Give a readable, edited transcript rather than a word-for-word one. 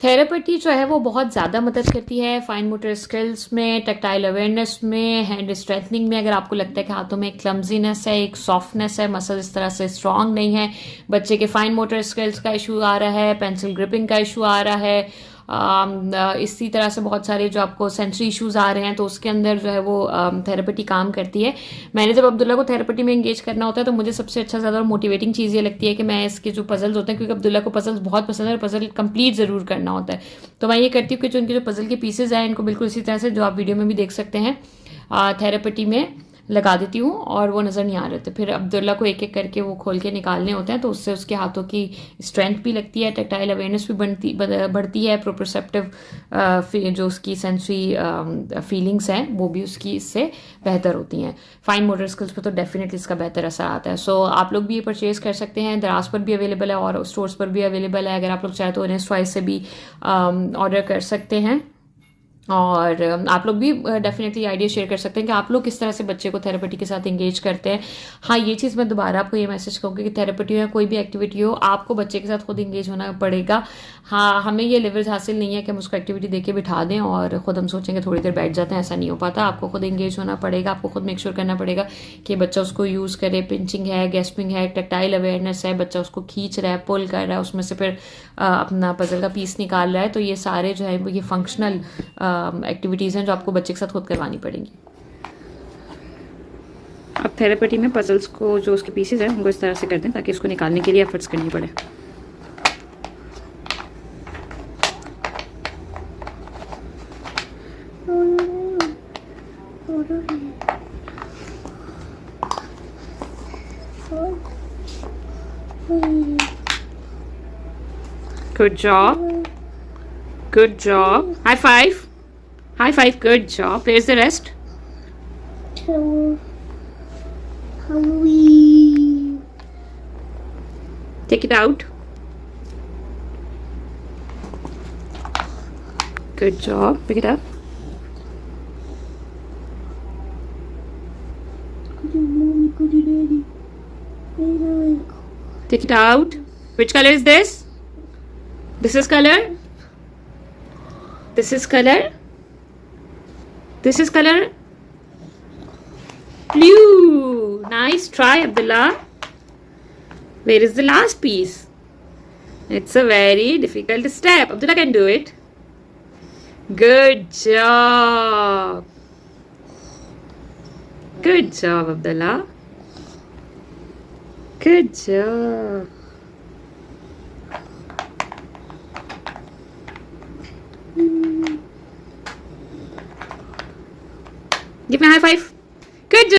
Therapy जो है वो बहुत ज़्यादा मदद करती है फाइन मोटर स्किल्स में, टैक्टाइल अवेयरनेस में, हैंड स्ट्रेंथनिंग में। अगर आपको लगता है कि हाथों में एक क्लमजीनेस है, एक सॉफ्टनेस है, मसल इस तरह से स्ट्रांग नहीं है, बच्चे के फाइन मोटर स्किल्स का इशू आ रहा है, पेंसिल ग्रिपिंग का इशू आ रहा है, इसी तरह से बहुत सारे जो आपको सेंसरी इश्यूज आ रहे हैं, तो उसके अंदर जो है वो थेरेपी काम करती है। मैंने जब अब्दुल्ला को थेरेपी में एंगेज करना होता है तो मुझे सबसे अच्छा ज़्यादा मोटिवेटिंग चीज़ ये लगती है कि मैं इसके जो पजल्स होते हैं, क्योंकि अब्दुल्ला को पजल्स बहुत पसंद है और पजल कंप्लीट ज़रूर करना होता है, तो मैं ये करती हूँ कि जो उनके जो पजल के पीसेज हैं इनको बिल्कुल इसी तरह से जो आप वीडियो में भी देख सकते हैं थेरेपी में लगा देती हूँ और वो नज़र नहीं आ रहे थे। फिर अब्दुल्ला को एक एक करके वो खोल के निकालने होते हैं, तो उससे उसके हाथों की स्ट्रेंथ भी लगती है, टैक्टाइल अवेयरनेस भी बढ़ती है, प्रोप्रोसेप्टिव जो उसकी सेंसरी फीलिंग्स हैं वो भी उसकी इससे बेहतर होती हैं। फाइन मोटर स्किल्स पर तो डेफिनेटली इसका बेहतर असर आता है। सो आप लोग भी ये परचेज कर सकते हैं, दराज पर भी अवेलेबल है और स्टोर्स पर भी अवेलेबल है। अगर आप लोग चाहे तो इन्हें चॉइस से भी ऑर्डर कर सकते हैं। और आप लोग भी डेफिनेटली आइडिया शेयर कर सकते हैं कि आप लोग किस तरह से बच्चे को थेरेपी के साथ एंगेज करते हैं। हाँ, ये चीज़ मैं दोबारा आपको ये मैसेज कहूँगी कि थेरेपी या कोई भी एक्टिविटी हो, आपको बच्चे के साथ खुद एंगेज होना पड़ेगा। हाँ, हमें ये लेवल्स हासिल नहीं है कि हम उसको एक्टिविटी दे के बिठा दें और खुद हम सोचेंगे थोड़ी देर बैठ जाते हैं, ऐसा नहीं हो पाता। आपको खुद एंगेज होना पड़ेगा, आपको खुद मेक श्योर करना पड़ेगा कि बच्चा उसको यूज़ करे। पिंचिंग है, गैस्पिंग है, टैक्टाइल अवेयरनेस है, बच्चा उसको खींच रहा है, पुल कर रहा है, उसमें से फिर अपना पजल का पीस निकाल रहा है, तो ये सारे जो है ये फंक्शनल एक्टिविटीज़ हैं जो आपको बच्चे के साथ खुद करवानी पड़ेंगी। अब थेरेपी में पजल्स को जो उसके पीसेज हैं उनको इस तरह से कर दें ताकि उसको निकालने के लिए एफर्ट्स करनी पड़े। Good job. Good job. High five. High five. Good job. Where's the rest? Take it out. Good job. Pick it up. Take it out. Which color is this? This is color. This is color. This is color. Blue. Nice try, Abdullah. Where is the last piece? It's a very difficult step. Abdullah can do it. Good job. Good job, Abdullah. Good job. Give me a high five. Good job.